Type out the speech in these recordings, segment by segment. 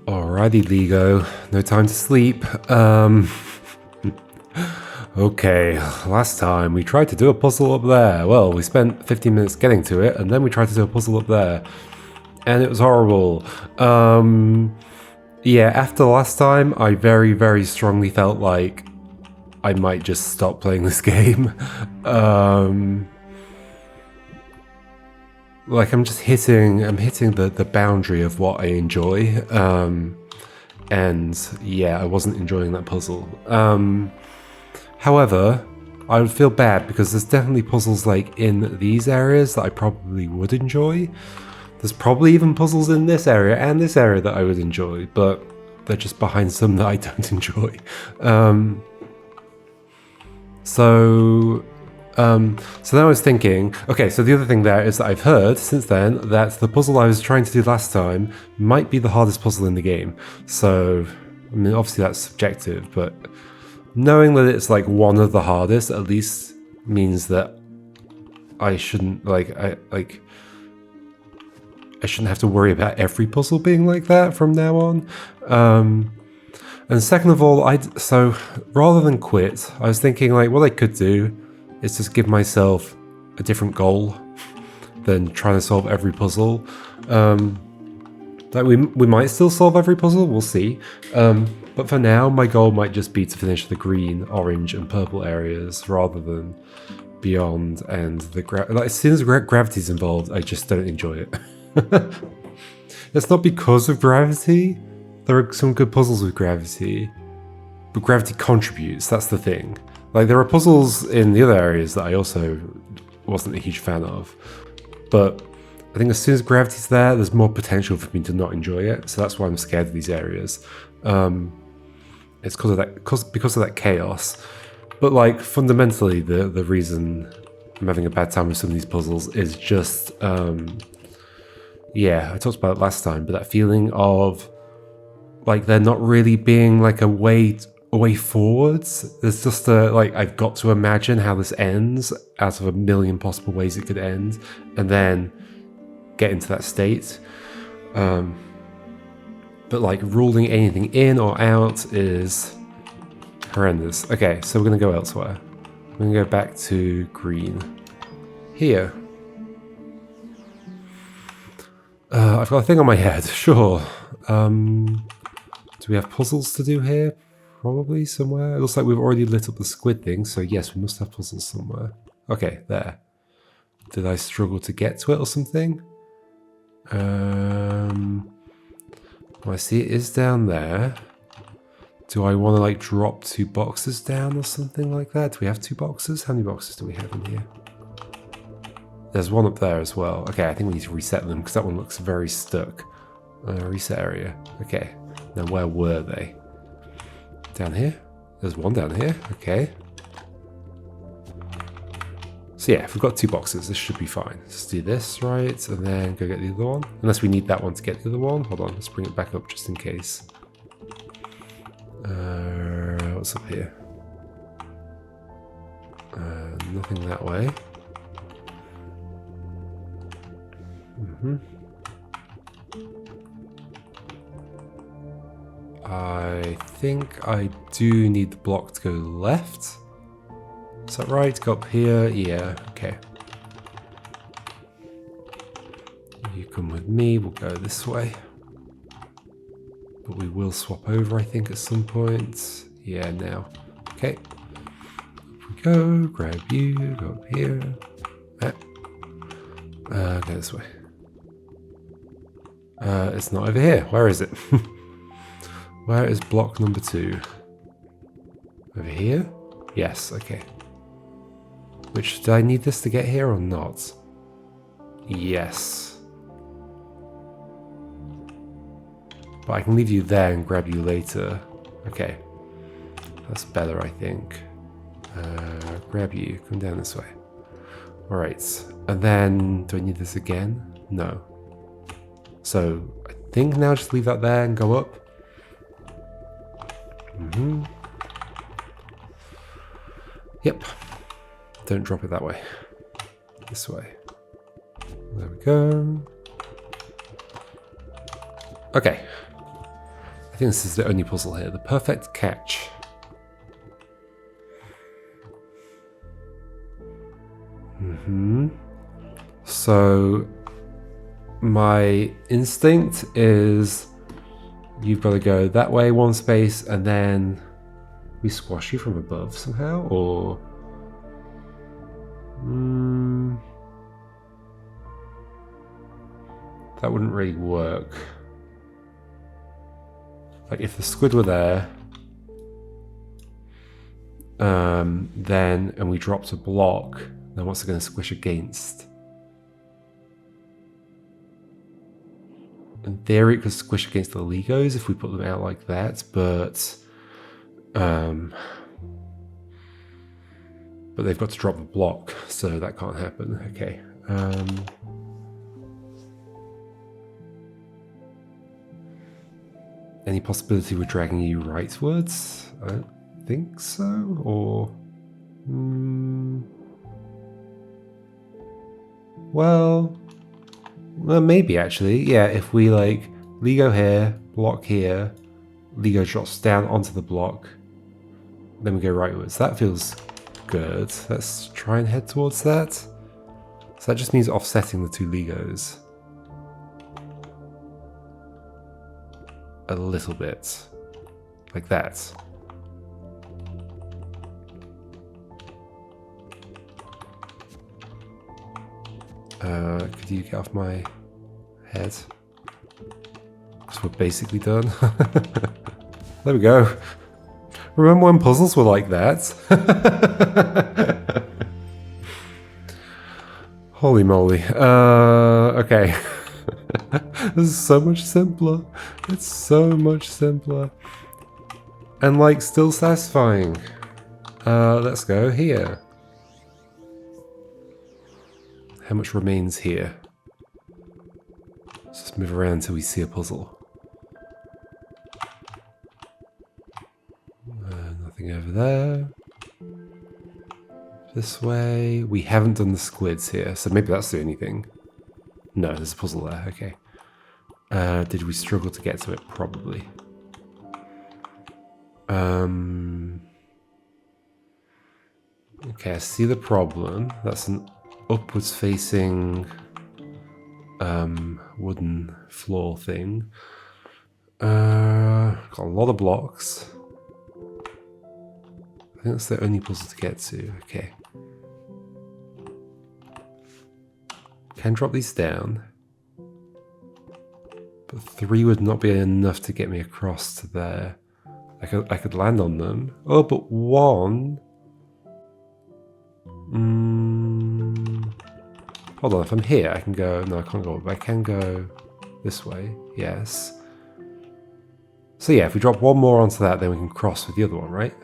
Alrighty, Ligo. No time to sleep. Okay, last time we tried to do a puzzle up there. Well, we spent 15 minutes getting to it, and then we tried to do a puzzle up there. And it was horrible. Yeah, after last time, I very, very strongly felt like I might just stop playing this game. Like I'm hitting the boundary of what I enjoy. And yeah, I wasn't enjoying that puzzle. However, I would feel bad because there's definitely puzzles like in these areas that I probably would enjoy. There's probably even puzzles in this area and this area that I would enjoy, but they're just behind some that I don't enjoy. So then I was thinking, okay, so the other thing there is that I've heard since then that the puzzle I was trying to do last time might be the hardest puzzle in the game. So, I mean, obviously that's subjective, but knowing that it's like one of the hardest at least means that I shouldn't I shouldn't have to worry about every puzzle being like that from now on. And second of all, so rather than quit, I was thinking like what I could do is just give myself a different goal than trying to solve every puzzle. Like we might still solve every puzzle, we'll see. But for now, my goal might just be to finish the green, orange, and purple areas rather than beyond and the like. As soon as gravity's involved, I just don't enjoy it. It's not because of gravity. There are some good puzzles with gravity, but gravity contributes. That's the thing. Like there are puzzles in the other areas that I also wasn't a huge fan of, but I think as soon as gravity's there, there's more potential for me to not enjoy it. So that's why I'm scared of these areas. It's because of that chaos. But like fundamentally, the reason I'm having a bad time with some of these puzzles is just yeah, I talked about it last time, but that feeling of like there not really being like a way forwards. There's just I've got to imagine how this ends out of a million possible ways it could end, and then get into that state. But like ruling anything in or out is horrendous. Okay, so we're gonna go elsewhere. I'm gonna go back to green. Here. I've got a thing on my head, sure. Do we have puzzles to do here? Probably somewhere. It looks like we've already lit up the squid thing, so yes, we must have puzzles somewhere. Okay, there. Did I struggle to get to it or something? I see it is down there. Do I want to like drop 2 boxes down or something like that? Do we have 2 boxes? How many boxes do we have in here? There's one up there as well. Okay, I think we need to reset them because that one looks very stuck. Reset area. Okay, now where were they? Down here? There's one down here. Okay. So yeah, if we've got 2 boxes, this should be fine. Let's do this, right? And then go get the other one. Unless we need that one to get the other one. Hold on, let's bring it back up just in case. What's up here? Nothing that way. I think I do need the block to go left. Is that right? Go up here? Yeah, okay. You come with me, we'll go this way. But we will swap over, I think, at some point. Yeah, now. Okay. Up we go, grab you, go up here. Go this way. It's not over here. Where is it? Where is block number 2? Over here? Yes, okay. Which, did I need this to get here or not? Yes. But I can leave you there and grab you later. Okay. That's better, I think. Grab you. Come down this way. Alright. And then, do I need this again? No. So, I think now just leave that there and go up. Yep. Don't drop it that way. This way. There we go. Okay. think this is the only puzzle here. The perfect catch. So my instinct is you've got to go that way one space and then we squash you from above somehow, or that wouldn't really work. Like if the squid were there, then and we dropped a block, then what's it going to squish against? In theory, it could squish against the Ligos if we put them out like that, but they've got to drop a block, so that can't happen. Okay. Any possibility we're dragging you rightwards? I don't think so, or... Well, maybe actually. Yeah, if we like Ligo here, block here, Ligo drops down onto the block, then we go rightwards. That feels good. Let's try and head towards that. So that just means offsetting the two Ligos a little bit, like that. Could you get off my head? Because we're basically done. There we go. Remember when puzzles were like that? Holy moly. Okay. This is so much simpler. It's so much simpler. And like still satisfying. Let's go here. How much remains here? Let's just move around until we see a puzzle. Nothing over there. This way. We haven't done the squids here, so maybe that's the only thing. No, there's a puzzle there. Okay. Did we struggle to get to it? Probably. Okay, I see the problem. That's an upwards facing wooden floor thing. Got a lot of blocks. I think that's the only puzzle to get to. Okay. Can drop these down. But 3 would not be enough to get me across to there. I could land on them. Oh, but 1. Hold on, if I'm here, I can go... No, I can't go up. I can go this way. Yes. So yeah, if we drop 1 more onto that, then we can cross with the other one, right?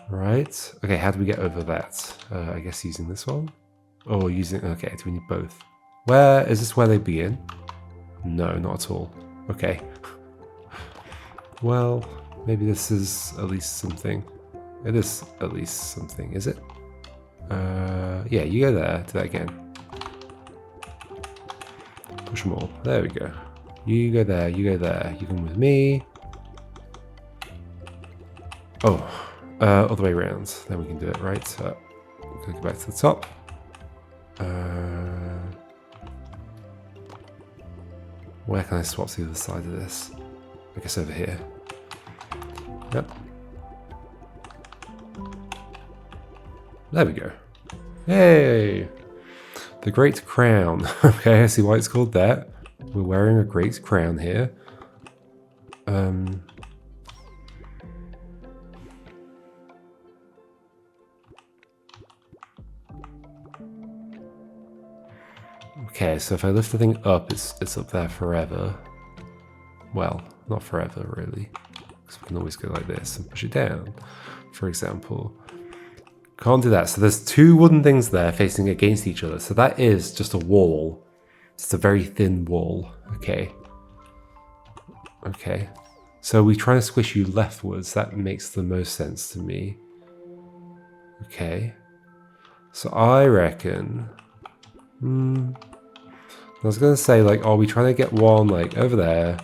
Right. Okay, how do we get over that? I guess using this one? Or using... Okay, do we need both? Where... Is this where they begin? No, not at all. Okay. Well, maybe this is at least something. It is at least something, is it? Yeah, you go there. Do that again. Push them all. There we go. You go there, you go there. You come with me. Oh, other way around. Then we can do it, right? So, we're going to go back to the top. Where can I swap to the other side of this? I guess over here. Yep. There we go. Yay! The Great Crown. Okay, I see why it's called that. We're wearing a great crown here. Okay, so if I lift the thing up, it's up there forever. Well, not forever, really. Because we can always go like this and push it down, for example. Can't do that. So there's 2 wooden things there facing against each other. So that is just a wall. It's a very thin wall. Okay. Okay. So we try to squish you leftwards. That makes the most sense to me. Okay. So I reckon... I was going to say, like, are we trying to get one, like, over there?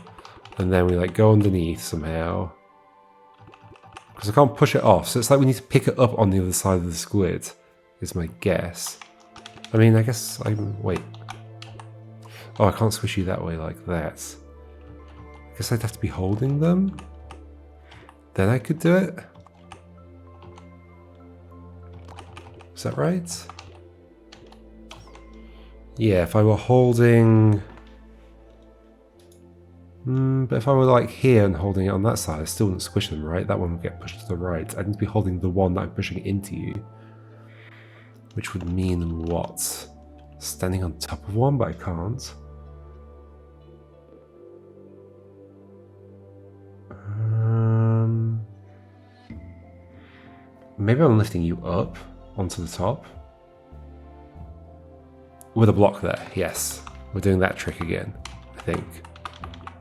And then we like go underneath somehow. Because I can't push it off, so it's like we need to pick it up on the other side of the squid, is my guess. I mean, I guess wait. Oh, I can't squish you that way like that. I guess I'd have to be holding them. Then I could do it. Is that right? Yeah, if I were holding... but if I were like here and holding it on that side, I still wouldn't squish them, right? That one would get pushed to the right. I need to be holding the one that I'm pushing into you. Which would mean what? Standing on top of one, but I can't. Maybe I'm lifting you up onto the top. With a block there, yes. We're doing that trick again, I think.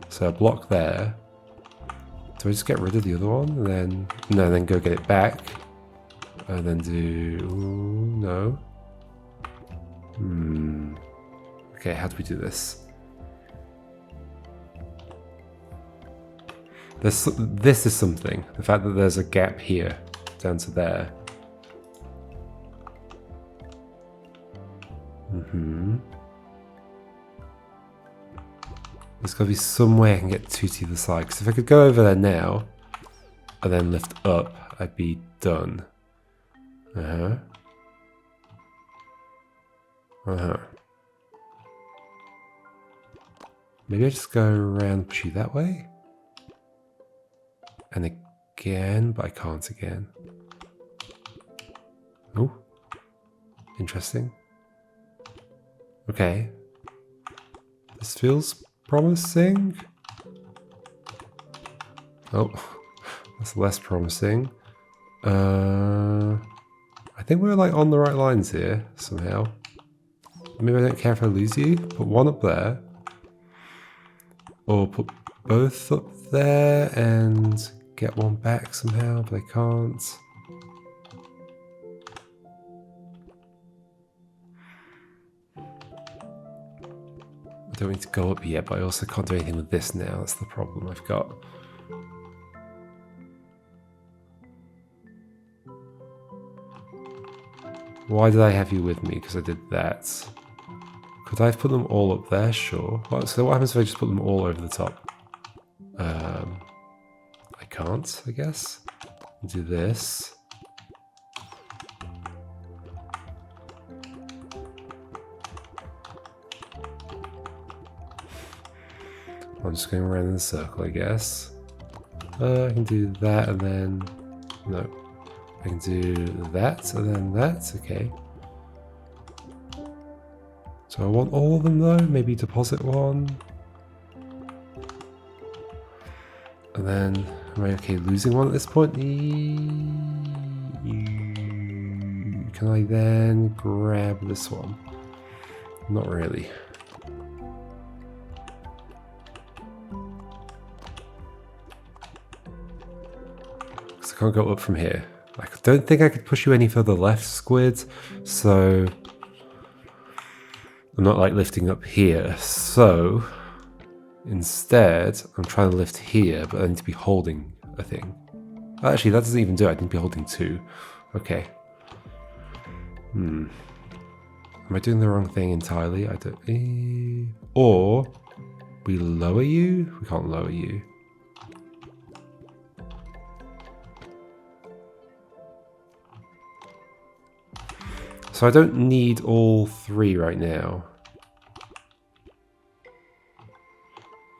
So a block there. Do I just get rid of the other one? And then, no, then go get it back. And then do, ooh, no. Okay, how do we do this? This is something. The fact that there's a gap here, down to there. There's got to be some way I can get two to the side. Because if I could go over there now, and then lift up, I'd be done. Maybe I just go around and push you that way? And again, but I can't again. Oh, interesting. Okay. This feels promising. Oh, that's less promising. I think we're like on the right lines here, somehow. Maybe I don't care if I lose you. Put one up there. Or put both up there and get one back somehow, but I can't. I don't need to go up yet, but I also can't do anything with this now. That's the problem I've got. Why did I have you with me? Because I did that. Could I have put them all up there? Sure. Well, so what happens if I just put them all over the top? I can't, I guess. Do this. I'm just going around in a circle, I guess. I can do that and then... No. I can do that and then that. Okay. So I want all of them though. Maybe deposit one. And then, am I okay losing one at this point? Can I then grab this one? Not really. Because I can't go up from here. I don't think I could push you any further left, Squid. So I'm not like lifting up here. So instead, I'm trying to lift here, but I need to be holding a thing. Actually, that doesn't even do it. I need to be holding two. Okay. Am I doing the wrong thing entirely? I don't. Or we lower you? We can't lower you. So I don't need all three right now.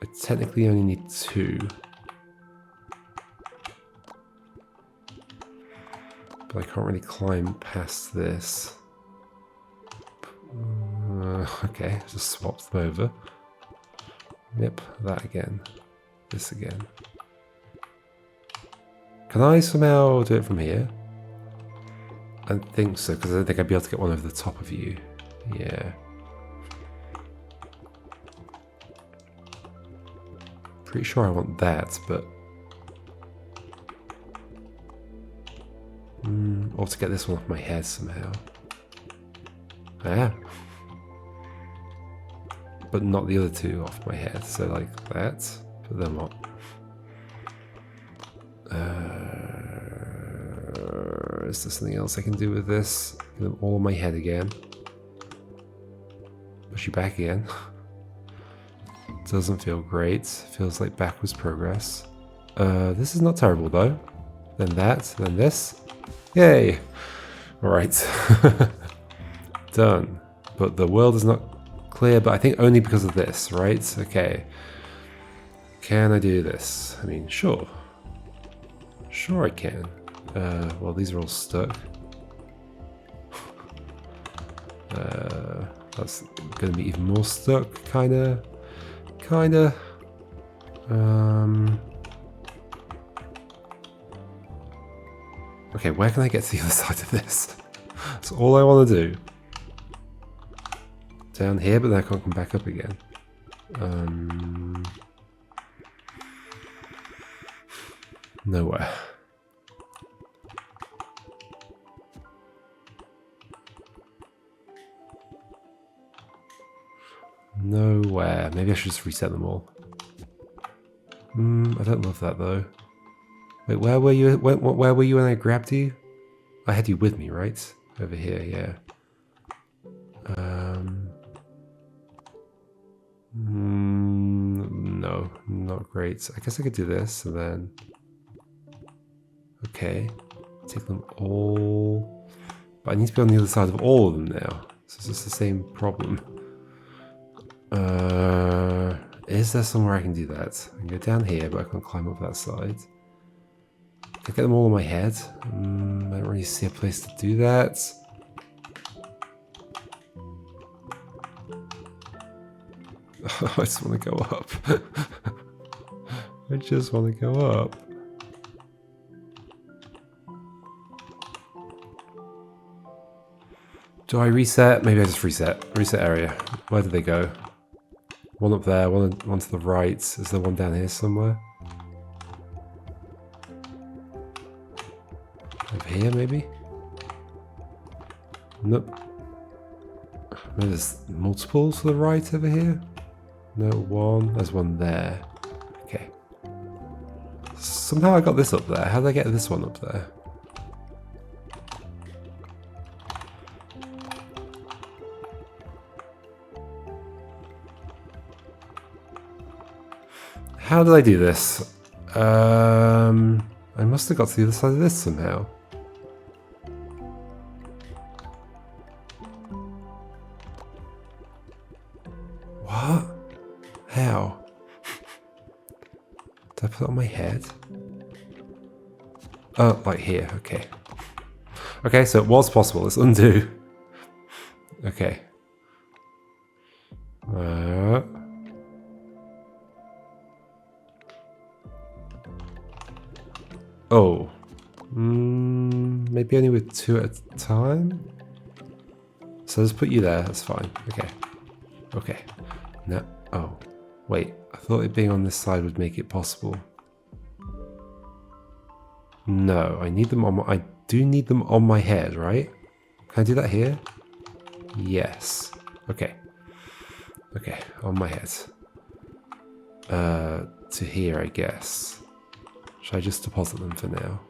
I technically only need two. But I can't really climb past this. Okay, just swap them over. Yep, that again. This again. Can I somehow do it from here? I don't think so, because I don't think I'd be able to get one over the top of you. Yeah. Pretty sure I want that, but... or to get this one off my head somehow. Ah. But not the other two off my head, so like that. but then what? Is there something else I can do with this? Get them all on my head again. Push you back again. Doesn't feel great. Feels like backwards progress. This is not terrible though. Then that, then this. Yay! Alright. Done. But the world is not clear, but I think only because of this, right? Okay. Can I do this? I mean, sure. Sure I can. Well, these are all stuck. That's gonna be even more stuck, kinda. Okay, where can I get to the other side of this? That's all I want to do. Down here, but then I can't come back up again. Nowhere. Nowhere. Maybe I should just reset them all. I don't love that though. Wait, where were you? Where were you when I grabbed you? I had you with me, right? Over here, yeah. No, not great. I guess I could do this and then. Okay, take them all. But I need to be on the other side of all of them now. So it's just the same problem. Is there somewhere I can do that? I can go down here, but I can't climb up that side. Can I get them all on my head? I don't really see a place to do that. I just want to go up. I just want to go up. Do I reset? Maybe I just reset. Reset area. Where did they go? One up there, one to the right. Is there one down here somewhere? Over here, maybe? Nope. Maybe there's multiple to the right over here? No, one. There's one there. Okay. Somehow I got this up there. How did I get this one up there? How did I do this? I must have got to the other side of this somehow. What? How? Did I put it on my head? Oh, like here, okay. Okay, so it was possible. Let's undo. Okay. Oh. Maybe only with two at a time? So let's put you there, that's fine. Okay. Okay. No. Oh. Wait. I thought it being on this side would make it possible. No, I need them on my... I do need them on my head, right? Can I do that here? Yes. Okay. Okay, on my head. To here, I guess. Should I just deposit them for now?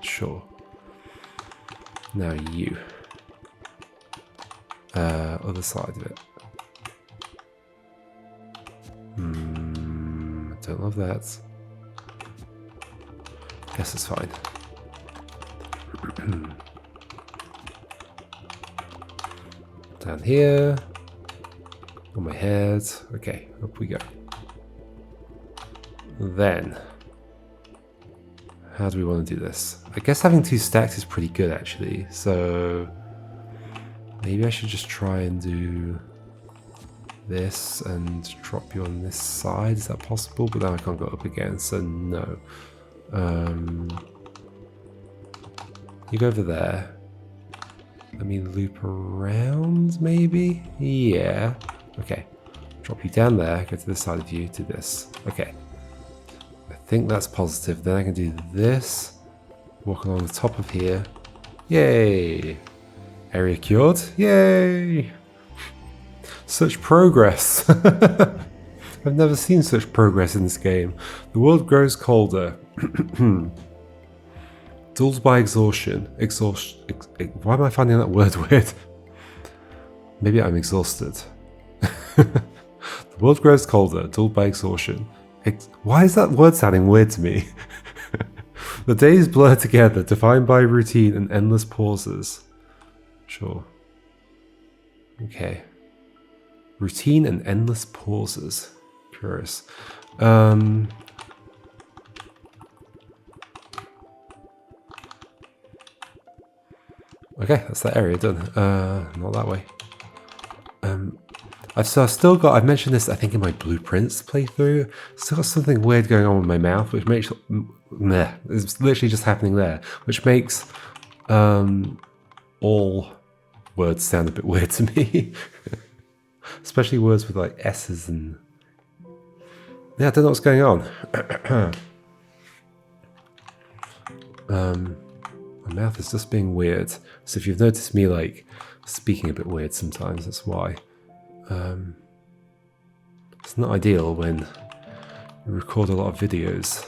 Sure. Now you. Other side of it. Don't love that. Guess it's fine. Down here. On my head. Okay, up we go. Then, how do we want to do this? I guess having two stacks is pretty good actually. So maybe I should just try and do this and drop you on this side. Is that possible? But now I can't go up again, so no. You go over there. Let me loop around, maybe? Yeah. Okay. Drop you down there, go to this side of you, to this. Okay. I think that's positive. Then I can do this. Walk along the top of here. Yay! Area cured. Yay! Such progress. I've never seen such progress in this game. The world grows colder. Dulled by exhaustion. Why am I finding that word weird? Maybe I'm exhausted. The world grows colder, dulled by exhaustion. Why is that word sounding weird to me? The days blur together, defined by routine and endless pauses. Sure. Okay. Routine and endless pauses. Curious. Okay, that's that area done. Not that way. I've mentioned this, I think, in my blueprints playthrough. Still got something weird going on with my mouth, which makes it's literally just happening there, which makes all words sound a bit weird to me. Especially words with like S's and yeah, I don't know what's going on. My mouth is just being weird. So if you've noticed me like speaking a bit weird sometimes, that's why. It's not ideal when you record a lot of videos.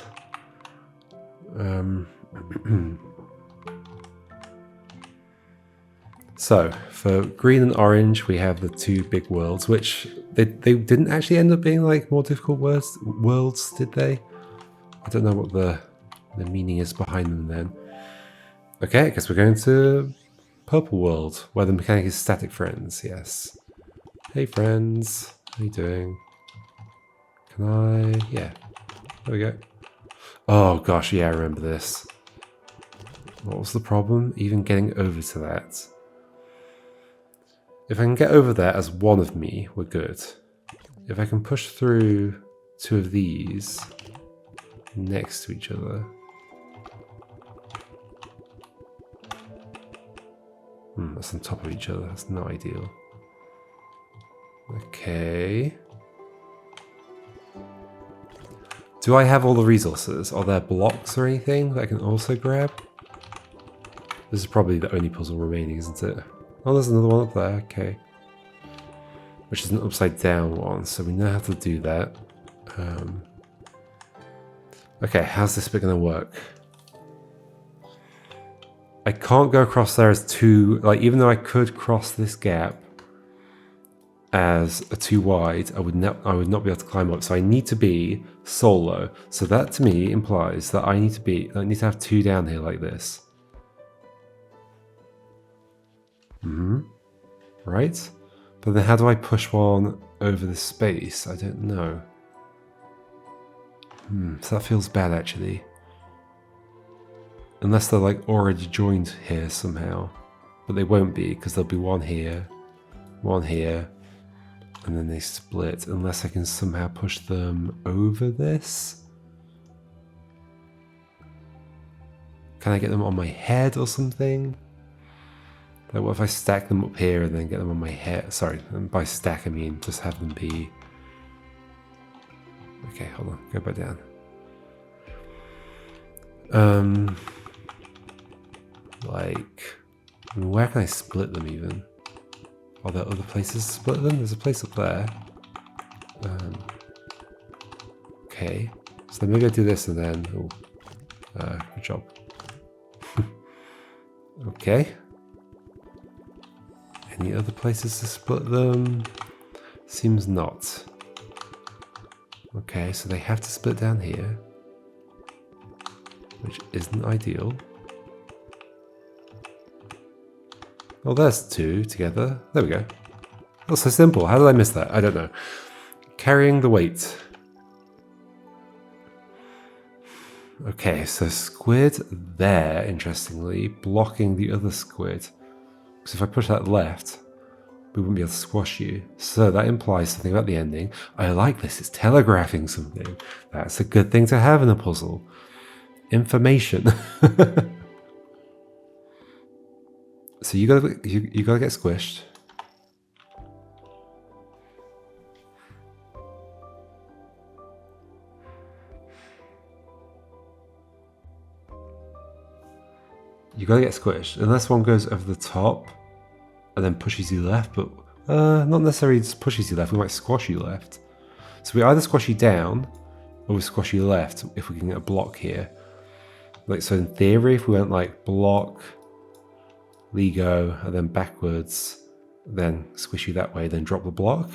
So for green and orange, we have the two big worlds, which they didn't actually end up being like more difficult worlds, did they? I don't know what the meaning is behind them then. Okay, I guess we're going to purple world, where the mechanic is static friends. Yes. Hey friends, how you doing? Can I? Yeah. There we go. Oh gosh, yeah, I remember this. What was the problem? Even getting over to that. If I can get over there as one of me, we're good. If I can push through two of these next to each other. That's on top of each other. That's not ideal. Okay. Do I have all the resources? Are there blocks or anything that I can also grab? This is probably the only puzzle remaining, isn't it? Oh, there's another one up there. Okay. Which is an upside down one, so we know how to do that. Okay, how's this bit going to work? I can't go across there as two, like, even though I could cross this gap as a too wide, I would not be able to climb up. So I need to be solo. So that to me implies that I need to have two down here like this. Right? But then how do I push one over this space? I don't know. So that feels bad actually. Unless they're like already joined here somehow. But they won't be, because there'll be one here, and then they split, unless I can somehow push them over this. Can I get them on my head or something? Like what if I stack them up here and then get them on my head? Sorry, and by stack I mean just have them be... Okay, hold on, go back down. Like, where can I split them even? Are there other places to split them? There's a place up there. Okay, so maybe I do this and then... Oh, good job. Okay. Any other places to split them? Seems not. Okay, so they have to split down here, which isn't ideal. Oh, there's two together. There we go. Oh, so simple. How did I miss that? I don't know. Carrying the weight. Okay, so squid there, interestingly, blocking the other squid. Because if I push that left, we wouldn't be able to squash you. So that implies something about the ending. I like this. It's telegraphing something. That's a good thing to have in a puzzle. Information. So you gotta get squished. You gotta get squished, unless one goes over the top and then pushes you left, but not necessarily just pushes you left, we might squash you left. So we either squash you down, or we squash you left if we can get a block here. Like, so in theory, if we went like block, Ligo, and then backwards, then squish you that way, then drop the block,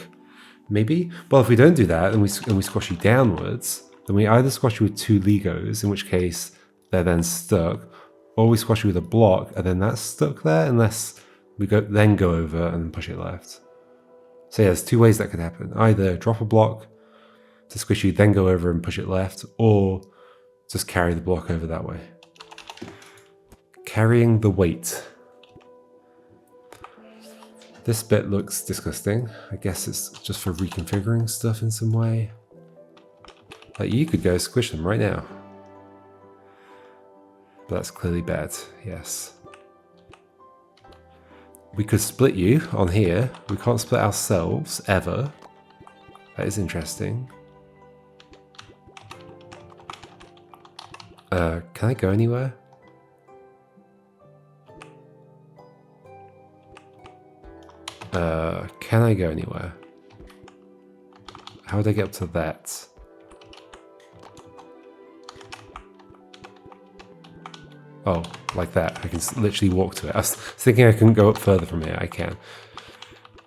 maybe? Well, if we don't do that, and we squash you downwards, then we either squash you with 2 Ligos, in which case they're then stuck, or we squash you with a block, and then that's stuck there, unless we then go over and push it left. So yeah, there's 2 ways that could happen. Either drop a block to squish you, then go over and push it left, or just carry the block over that way. Carrying the weight. This bit looks disgusting. I guess it's just for reconfiguring stuff in some way. Like, you could go squish them right now. But that's clearly bad, yes. We could split you on here. We can't split ourselves, ever. That is interesting. Can I go anywhere? Can I go anywhere? How would I get up to that? Oh, like that. I can literally walk to it. I was thinking I couldn't go up further from here. I can.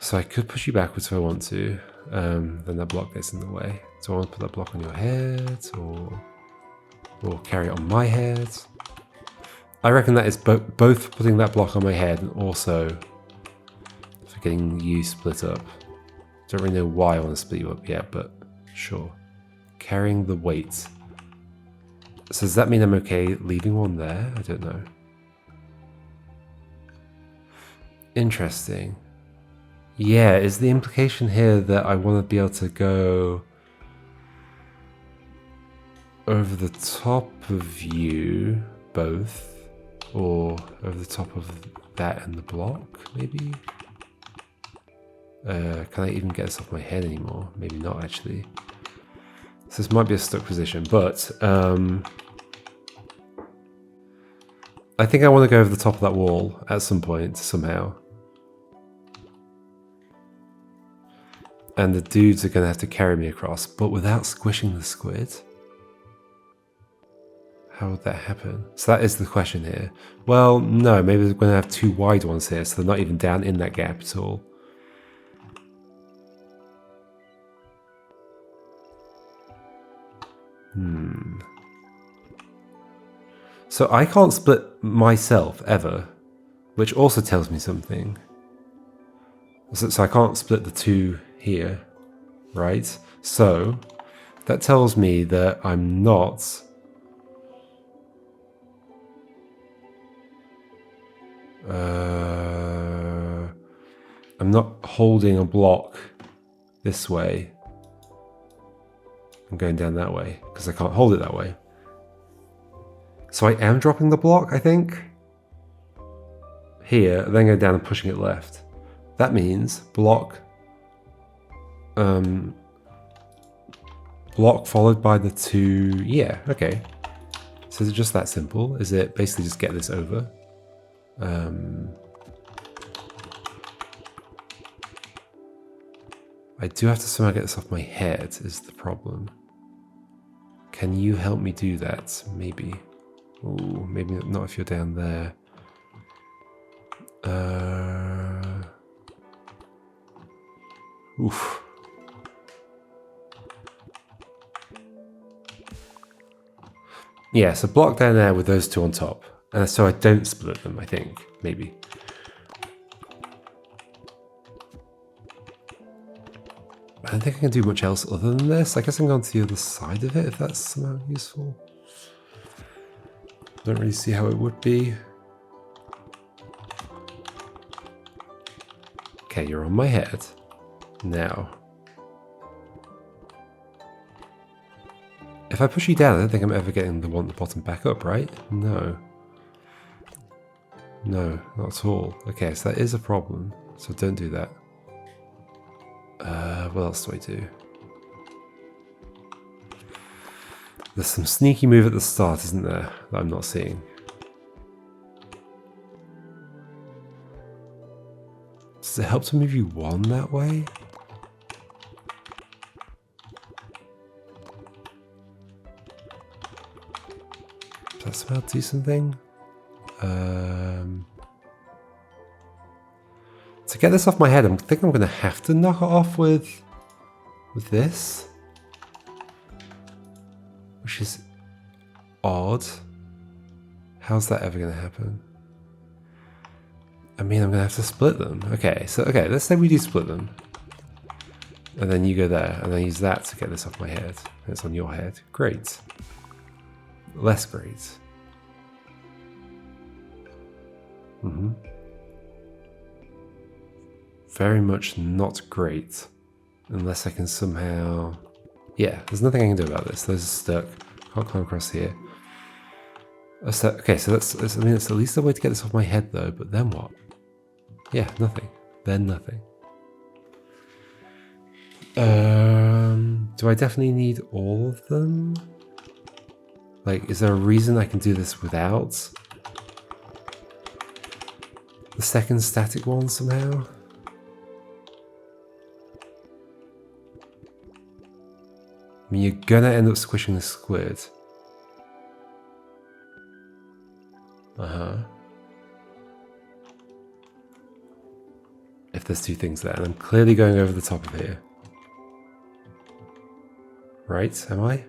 So I could push you backwards if I want to. Then that block gets in the way. Do I want to put that block on your head? Or carry it on my head? I reckon that is both putting that block on my head and also for getting you split up. Don't really know why I want to split you up yet, but sure. Carrying the weight. So does that mean I'm okay leaving one there? I don't know. Interesting. Yeah, is the implication here that I want to be able to go over the top of you both, or over the top of that and the block, maybe? Can I even get this off my head anymore? Maybe not, actually. So this might be a stuck position, but I think I want to go over the top of that wall at some point, somehow. And the dudes are going to have to carry me across, but without squishing the squid. How would that happen? So that is the question here. Well, no, maybe they're going to have 2 wide ones here, so they're not even down in that gap at all. So I can't split myself ever, which also tells me something. So I can't split the 2 here, right? So that tells me that I'm not holding a block this way and going down that way, because I can't hold it that way. So I am dropping the block, I think. Here, then go down and pushing it left. That means block, block followed by the 2, yeah, okay. So is it just that simple? Is it basically just get this over? I do have to somehow get this off my head, is the problem. Can you help me do that? Maybe. Ooh, maybe not if you're down there. Oof. Yeah, so block down there with those 2 on top. And so I don't split them, I think. Maybe. I don't think I can do much else other than this. I guess I'm going to the other side of it, if that's somehow useful. Don't really see how it would be. Okay, you're on my head. Now. If I push you down, I don't think I'm ever getting the one at the bottom back up, right? No. No, not at all. Okay, so that is a problem. So don't do that. What else do I do? There's some sneaky move at the start, isn't there, that I'm not seeing? Does it help to move you 1 that way? Does that somehow do something? To get this off my head, I think I'm going to have to knock it off with this. Which is odd. How's that ever going to happen? I mean, I'm going to have to split them. Okay, so let's say we do split them. And then you go there, and then use that to get this off my head. And it's on your head. Great. Less great. Very much not great. Unless I can somehow... Yeah, there's nothing I can do about this. Those are stuck. Can't climb across here. Okay, so that's I mean, it's at least a way to get this off my head, though. But then what? Yeah, nothing. Then nothing. Do I definitely need all of them? Like, is there a reason I can do this without the second static one somehow? I mean, you're gonna end up squishing the squid. If there's two things there, and I'm clearly going over the top of here. Right, am I?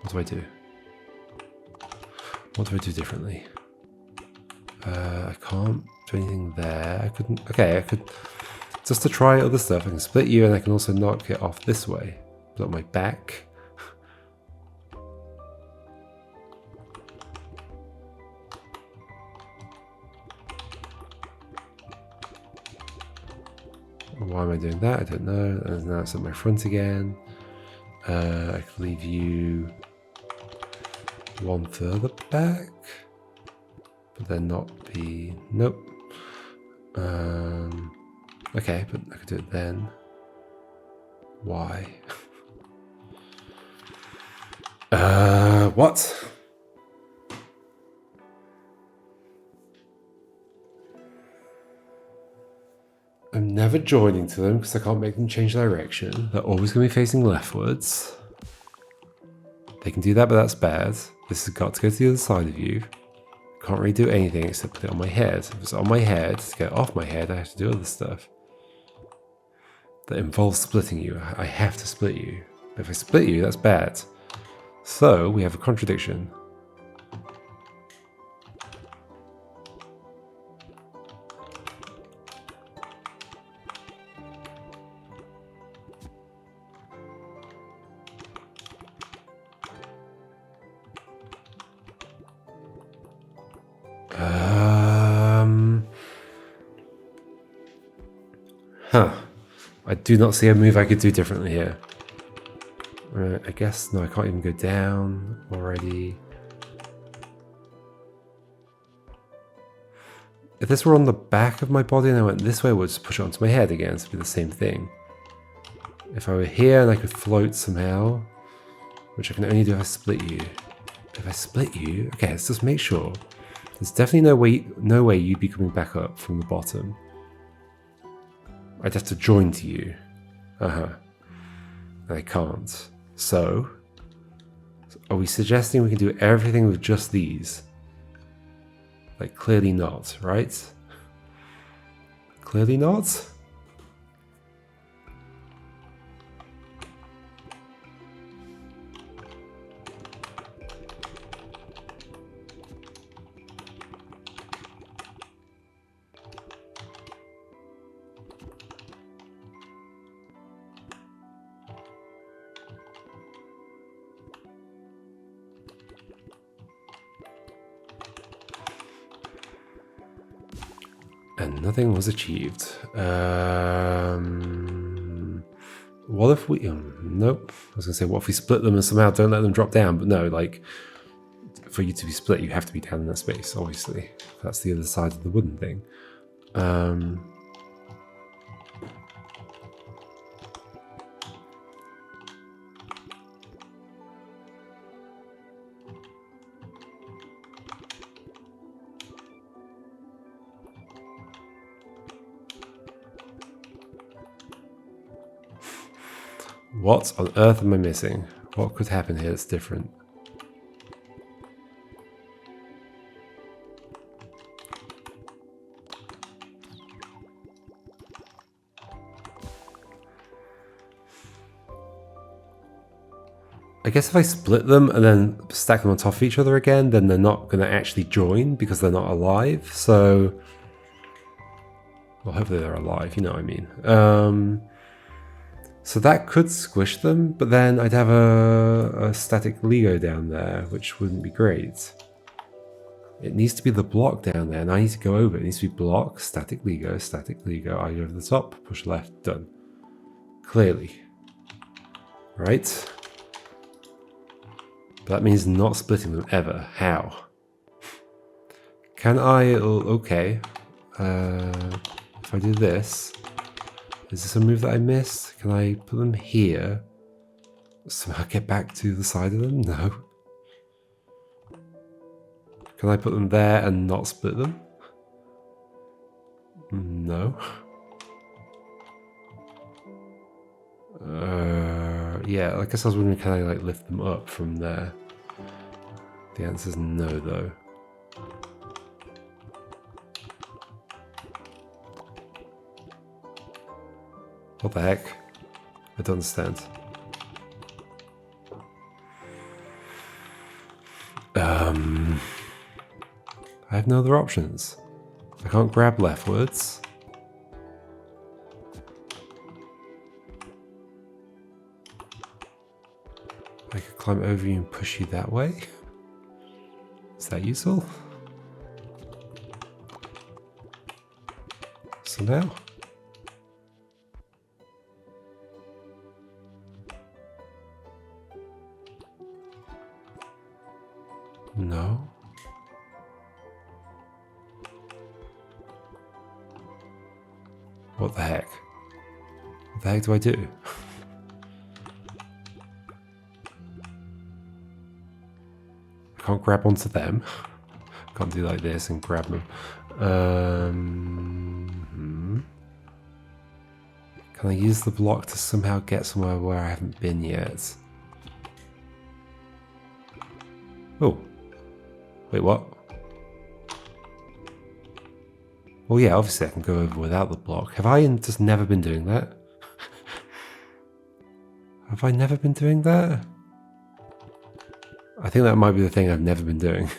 What do I do? What do I do differently? I can't do anything there. I couldn't... Okay, I could... Just to try other stuff, I can split you and I can also knock it off this way. Not my back. Why am I doing that? I don't know. And now it's at my front again. I can leave you one further back. But then not be... Nope. Okay, but I could do it then. Why? What? I'm never joining to them because I can't make them change direction. They're always going to be facing leftwards. They can do that, but that's bad. This has got to go to the other side of you. Can't really do anything except put it on my head. If it's on my head, to get it off my head, I have to do other stuff. That involves splitting you. I have to split you. But if I split you, that's bad. So, we have a contradiction. I do not see a move I could do differently here. I guess, no, I can't even go down already. If this were on the back of my body and I went this way, I would just push it onto my head again, so it'd be the same thing. If I were here and I could float somehow, which I can only do if I split you. If I split you, okay, let's just make sure. There's definitely no way you'd be coming back up from the bottom. I'd have to join to you. I can't. So, are we suggesting we can do everything with just these? Like, clearly not, right? Clearly not? And nothing was achieved. What if we... nope. I was going to say, what if we split them and somehow don't let them drop down? But no, like, for you to be split, you have to be down in that space, obviously. That's the other side of the wooden thing. What on earth am I missing? What could happen here that's different? I guess if I split them and then stack them on top of each other again, then they're not going to actually join because they're not alive. So, well, hopefully they're alive, you know what I mean. So that could squish them, but then I'd have a static Ligo down there, which wouldn't be great. It needs to be the block down there, and I need to go over. It needs to be block, static Ligo, I go over the top, push left, done. Clearly. Right? But that means not splitting them ever. How? Can I... Okay. If I do this... Is this a move that I missed? Can I put them here? Somehow get back to the side of them? No. Can I put them there and not split them? No. Yeah, I guess I was wondering, can I like lift them up from there? The answer is no, though. What the heck? I don't understand. I have no other options. I can't grab leftwards. I could climb over you and push you that way. Is that useful? So now? No. What the heck? What the heck do I do? I can't grab onto them. Can't do like this and grab them. Can I use the block to somehow get somewhere where I haven't been yet? Oh. Wait, what? Well, yeah, obviously I can go over without the block. Have I just never been doing that? Have I never been doing that? I think that might be the thing I've never been doing.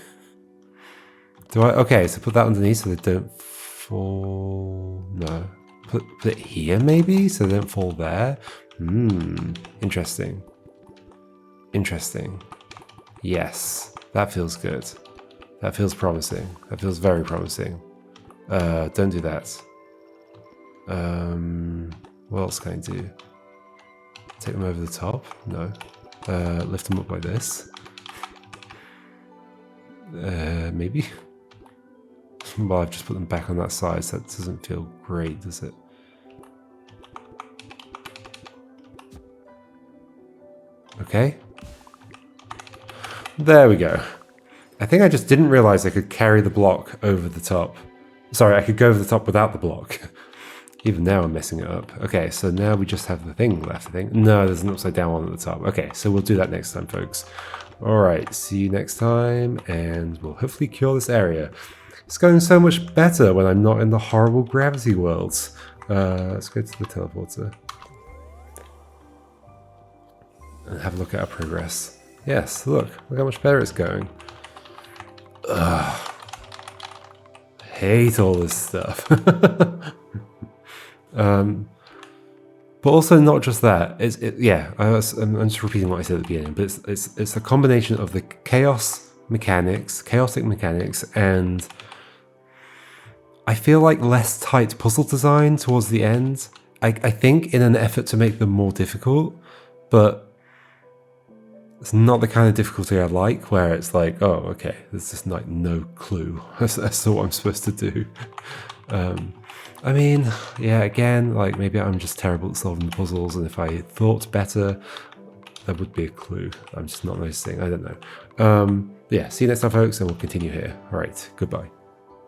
Do I? Okay, so put that underneath so they don't fall... No. Put it here, maybe? So they don't fall there? Interesting. Interesting. Yes, that feels good. That feels promising. That feels very promising. Don't do that. What else can I do? Take them over the top? No. Lift them up like this. Maybe. Well, I've just put them back on that side, so that doesn't feel great, does it? Okay. There we go. I think I just didn't realize I could carry the block over the top. Sorry, I could go over the top without the block. Even now I'm messing it up. Okay, so now we just have the thing left, I think. No, there's an upside down one at the top. Okay, so we'll do that next time, folks. Alright, see you next time, and we'll hopefully cure this area. It's going so much better when I'm not in the horrible gravity worlds. Let's go to the teleporter. And have a look at our progress. Yes, look how much better it's going. Ugh. Hate all this stuff. But also not just that. I'm just repeating what I said at the beginning. But it's a combination of the chaotic mechanics, and I feel like less tight puzzle design towards the end. I think in an effort to make them more difficult, but it's not the kind of difficulty I like, where it's like, oh, okay, there's just like no clue as to what I'm supposed to do. I mean, yeah, again, like maybe I'm just terrible at solving the puzzles, and if I thought better, there would be a clue. I'm just not noticing. I don't know. Yeah, see you next time, folks, and we'll continue here. All right, goodbye.